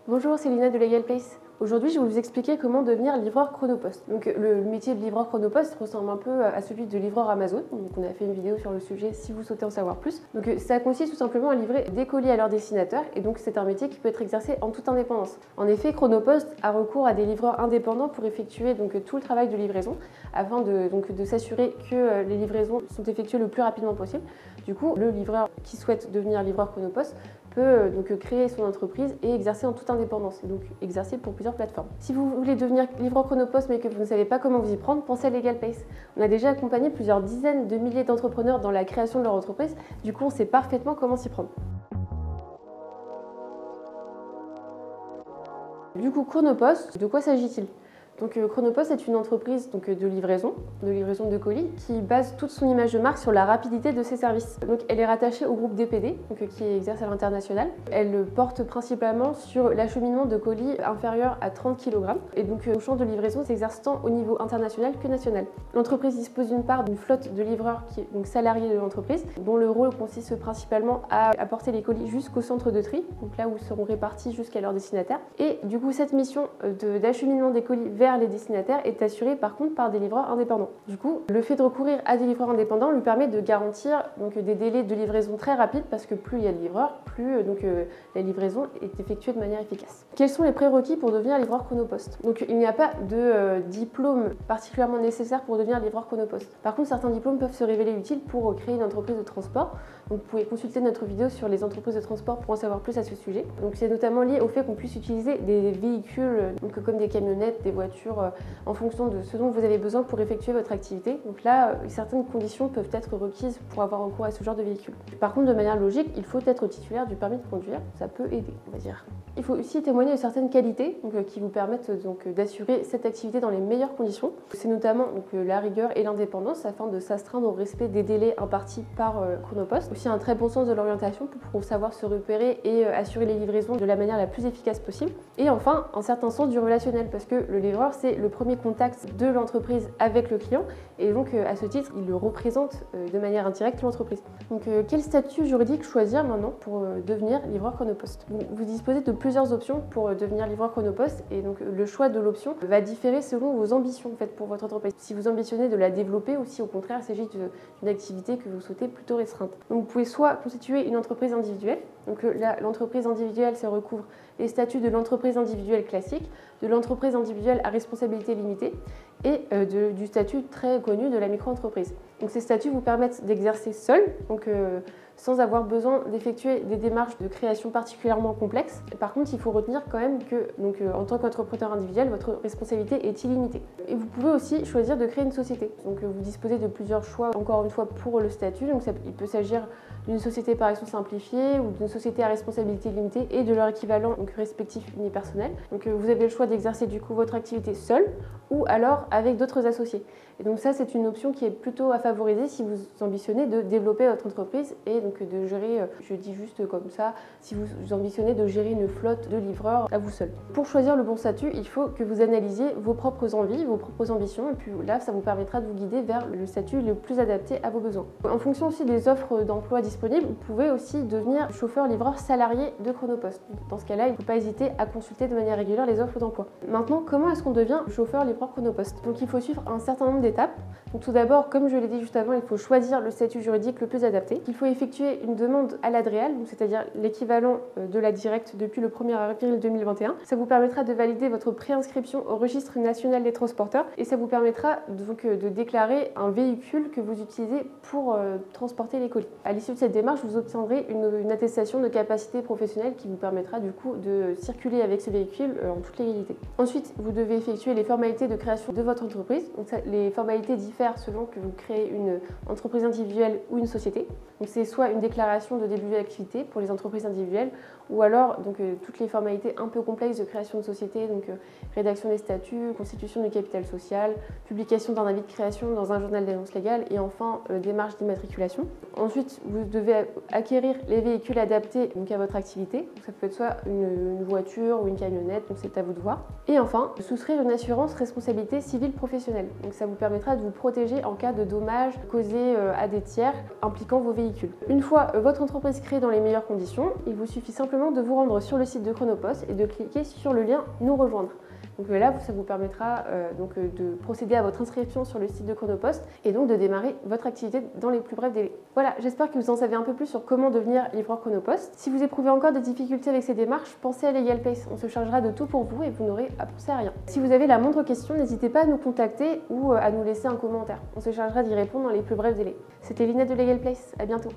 Bonjour, c'est Lina de Legal Place. Aujourd'hui, je vais vous expliquer comment devenir livreur Chronopost. Donc, le métier de livreur Chronopost ressemble un peu à celui de livreur Amazon. Donc, on a fait une vidéo sur le sujet si vous souhaitez en savoir plus. Donc, ça consiste tout simplement à livrer des colis à leur destinataire et donc c'est un métier qui peut être exercé en toute indépendance. En effet, Chronopost a recours à des livreurs indépendants pour effectuer tout le travail de livraison afin de s'assurer que les livraisons sont effectuées le plus rapidement possible. Du coup, le livreur qui souhaite devenir livreur Chronopost peut créer son entreprise et exercer en toute indépendance, et donc exercer pour plusieurs plateformes. Si vous voulez devenir livreur Chronopost mais que vous ne savez pas comment vous y prendre, pensez à Legal Place. On a déjà accompagné plusieurs dizaines de milliers d'entrepreneurs dans la création de leur entreprise, du coup on sait parfaitement comment s'y prendre. Du coup, Chronopost, de quoi s'agit-il ? Donc, Chronopost est une entreprise de livraison de colis qui base toute son image de marque sur la rapidité de ses services. Donc, elle est rattachée au groupe DPD, qui exerce à l'international. Elle porte principalement sur l'acheminement de colis inférieurs à 30 kg. Et donc, son champ de livraison s'exerce tant au niveau international que national. L'entreprise dispose d'une part d'une flotte de livreurs qui est donc salariés de l'entreprise, dont le rôle consiste principalement à apporter les colis jusqu'au centre de tri, donc là où ils seront répartis jusqu'à leur destinataire. Et du coup, cette mission d'acheminement des colis vers les destinataires est assurée par contre par des livreurs indépendants. Du coup, le fait de recourir à des livreurs indépendants lui permet de garantir des délais de livraison très rapides parce que plus il y a de livreurs, plus la livraison est effectuée de manière efficace. Quels sont les prérequis pour devenir livreur Chronopost ? Donc il n'y a pas de diplôme particulièrement nécessaire pour devenir livreur Chronopost. Par contre, certains diplômes peuvent se révéler utiles pour créer une entreprise de transport. Donc vous pouvez consulter notre vidéo sur les entreprises de transport pour en savoir plus à ce sujet. Donc c'est notamment lié au fait qu'on puisse utiliser des véhicules comme des camionnettes, des voitures en fonction de ce dont vous avez besoin pour effectuer votre activité. Donc là, certaines conditions peuvent être requises pour avoir recours à ce genre de véhicule. Par contre, de manière logique, il faut être titulaire du permis de conduire. Ça peut aider, on va dire. Il faut aussi témoigner de certaines qualités qui vous permettent d'assurer cette activité dans les meilleures conditions. C'est notamment la rigueur et l'indépendance afin de s'astreindre au respect des délais impartis par Chronopost. Aussi un très bon sens de l'orientation pour savoir se repérer et assurer les livraisons de la manière la plus efficace possible. Et enfin, un certain sens du relationnel parce que le livreur, c'est le premier contact de l'entreprise avec le client et donc à ce titre, il le représente de manière indirecte l'entreprise. Donc quel statut juridique choisir maintenant pour devenir livreur Chronopost ? Vous disposez de plusieurs options pour devenir livreur Chronopost et donc le choix de l'option va différer selon vos ambitions pour votre entreprise. Si vous ambitionnez de la développer ou si au contraire il s'agit d'une activité que vous souhaitez plutôt restreinte. Donc vous pouvez soit constituer une entreprise individuelle, donc là l'entreprise individuelle ça recouvre les statuts de l'entreprise individuelle classique, de l'entreprise individuelle à responsabilité limitée et du statut très connu de la micro-entreprise. Donc ces statuts vous permettent d'exercer seul, sans avoir besoin d'effectuer des démarches de création particulièrement complexes. Par contre, il faut retenir quand même que en tant qu'entrepreneur individuel, votre responsabilité est illimitée. Et vous pouvez aussi choisir de créer une société. Donc vous disposez de plusieurs choix, encore une fois, pour le statut. Donc il peut s'agir d'une société par action simplifiée ou d'une société à responsabilité limitée et de leur équivalent respectif unipersonnel. Donc vous avez le choix d'exercer du coup votre activité seul ou alors avec d'autres associés. Et donc ça, c'est une option qui est plutôt à favoriser si vous ambitionnez de développer votre entreprise et de gérer, je dis juste comme ça, si vous ambitionnez de gérer une flotte de livreurs à vous seul. Pour choisir le bon statut, il faut que vous analysiez vos propres envies, vos propres ambitions, et puis là, ça vous permettra de vous guider vers le statut le plus adapté à vos besoins. En fonction aussi des offres d'emploi disponibles, vous pouvez aussi devenir chauffeur-livreur salarié de Chronopost. Dans ce cas-là, il ne faut pas hésiter à consulter de manière régulière les offres d'emploi. Maintenant, comment est-ce qu'on devient chauffeur-livreur Chronopost ? Donc il faut suivre un certain nombre d'étapes. Donc tout d'abord, comme je l'ai dit juste avant, il faut choisir le statut juridique le plus adapté. Il faut effectuer une demande à l'ADREAL, c'est-à-dire l'équivalent de la directe depuis le 1er avril 2021. Ça vous permettra de valider votre préinscription au registre national des transporteurs et ça vous permettra de déclarer un véhicule que vous utilisez pour transporter les colis. À l'issue de cette démarche, vous obtiendrez une attestation de capacité professionnelle qui vous permettra du coup de circuler avec ce véhicule en toute légalité. Ensuite, vous devez effectuer les formalités de création de votre entreprise. Donc les formalités diffèrent selon que vous créez une entreprise individuelle ou une société. Donc c'est soit une déclaration de début d'activité pour les entreprises individuelles ou alors toutes les formalités un peu complexes de création de société, rédaction des statuts, constitution du capital social, publication d'un avis de création dans un journal d'annonces légales et enfin démarche d'immatriculation. Ensuite, vous devez acquérir les véhicules adaptés à votre activité. Donc, ça peut être soit une voiture ou une camionnette, donc c'est à vous de voir. Et enfin, souscrire une assurance responsabilité civile professionnelle. Donc ça vous permettra de vous protéger protéger en cas de dommages causés à des tiers impliquant vos véhicules. Une fois votre entreprise créée dans les meilleures conditions, il vous suffit simplement de vous rendre sur le site de Chronopost et de cliquer sur le lien « Nous rejoindre ». Donc là, ça vous permettra de procéder à votre inscription sur le site de Chronopost et donc de démarrer votre activité dans les plus brefs délais. Voilà, j'espère que vous en savez un peu plus sur comment devenir livreur Chronopost. Si vous éprouvez encore des difficultés avec ces démarches, pensez à LegalPlace. On se chargera de tout pour vous et vous n'aurez à penser à rien. Si vous avez la moindre question, n'hésitez pas à nous contacter ou à nous laisser un commentaire. On se chargera d'y répondre dans les plus brefs délais. C'était Linette de LegalPlace. À bientôt.